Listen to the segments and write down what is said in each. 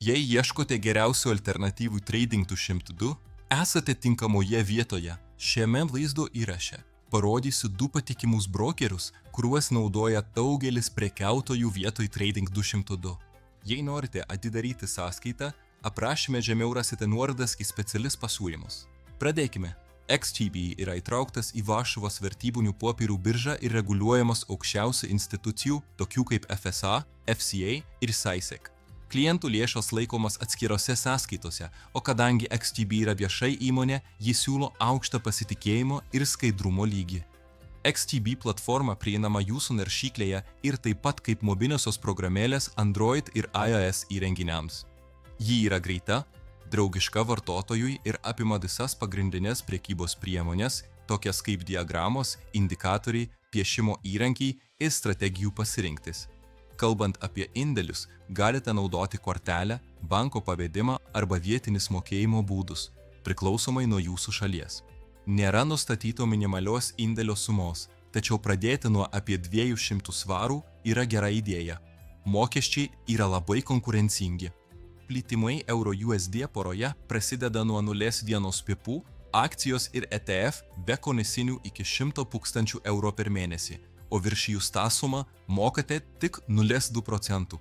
Jei ieškote geriausių alternatyvų Trading 202, esate tinkamoje vietoje. Šiame vaizdo įraše parodysiu 2 patikimus brokerius, kuriuos naudoja daugelis prekiautojų vietoj Trading 202. Jei norite atidaryti sąskaitą, aprašyme žemiau rasite nuorodas į specialius pasiūlymus. Pradėkime. XTB yra įtrauktas į Varšuvos vertybinių popierių biržą ir reguliuojamas aukščiausių institucijų, tokių kaip FSA, FCA ir SISEC. Klientų lėšos laikomas atskirose sąskaitose, o kadangi XTB yra viešai įmonė, ji siūlo aukštą pasitikėjimo ir skaidrumo lygį. XTB platforma prieinama jūsų naršyklėje ir taip pat kaip mobiliosios programėlės Android ir iOS įrenginiams. Ji yra greita, draugiška vartotojui ir apima visas pagrindinės prekybos priemonės, tokias kaip diagramos, indikatoriai, piešimo įrankiai ir strategijų pasirinktis. Kalbant apie indėlius, galite naudoti kortelę, banko pavedimą arba vietinis mokėjimo būdus, priklausomai nuo jūsų šalies. Nėra nustatyto minimalios indėlio sumos, tačiau pradėti nuo apie 200 svarų yra gera idėja. Mokesčiai yra labai konkurencingi. Plitimai Euro-USD poroje prasideda nuo 0 dienos pipų, akcijos ir ETF be komisinių iki 100 000 eurų per mėnesį, o viršijus tą sumą mokate tik 0,2%.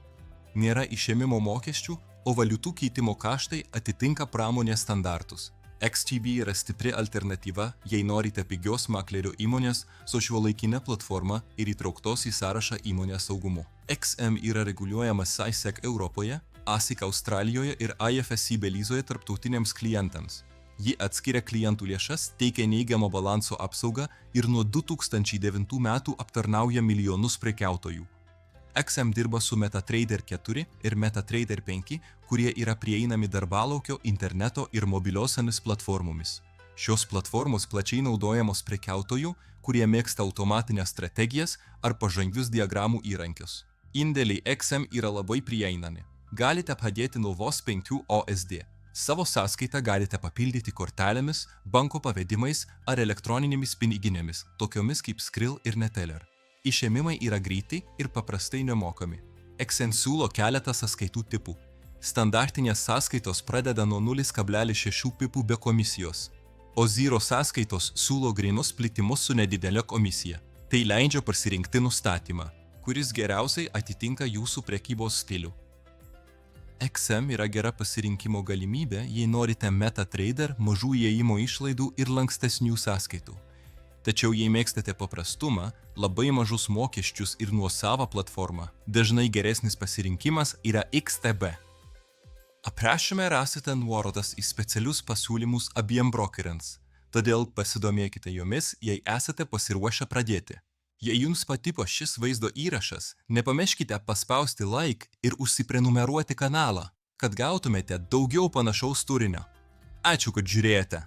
Nėra išėmimo mokesčių, o valiutų keitimo kaštai atitinka pramonės standartus. XTB yra stipri alternatyva, jei norite pigios maklerio įmonės su šiuolaikinė platforma ir įtrauktos į sąrašą įmonės saugumu. XM yra reguliuojamas SISEC Europoje, ASIC Australijoje ir IFSC Belizoje tarptautiniams klientams. Ji atskiria klientų lėšas, teikia neigiamą balanso apsaugą ir nuo 2009 metų aptarnauja milijonus prekiautojų. XM dirba su MetaTrader 4 ir MetaTrader 5, kurie yra prieinami darbalaukio, interneto ir mobiliosiomis platformomis. Šios platformos plačiai naudojamos prekiautojų, kurie mėgsta automatinės strategijas ar pažangius diagramų įrankius. Indėliai XM yra labai prieinami. Galite padėti nuo vos 5 USD. Savo sąskaitą galite papildyti kortelėmis, banko pavedimais ar elektroninėmis piniginėmis, tokiomis kaip Skrill ir Neteller. Išėmimai yra greiti ir paprastai nemokami. XM siūlo keletą sąskaitų tipų. Standartinės sąskaitos pradeda nuo 0,6 pipų be komisijos, o Zero sąskaitos siūlo grynus plitimus su nedidelė komisija. Tai leidžia pasirinkti nustatymą, kuris geriausiai atitinka jūsų prekybos stilių. XM yra gera pasirinkimo galimybė, jei norite MetaTrader, mažų įėjimo išlaidų ir lankstesnių sąskaitų. Tačiau jei mėgstate paprastumą, labai mažus mokesčius ir nuosavą platformą, dažnai geresnis pasirinkimas yra XTB. Aprašyme rasite nuorodas į specialius pasiūlymus abiem brokeriams, todėl pasidomėkite jomis, jei esate pasiruošę pradėti. Jei jums patiko šis vaizdo įrašas, nepamirškite paspausti like ir užsiprenumeruoti kanalą, kad gautumėte daugiau panašaus turinio. Ačiū, kad žiūrėjote.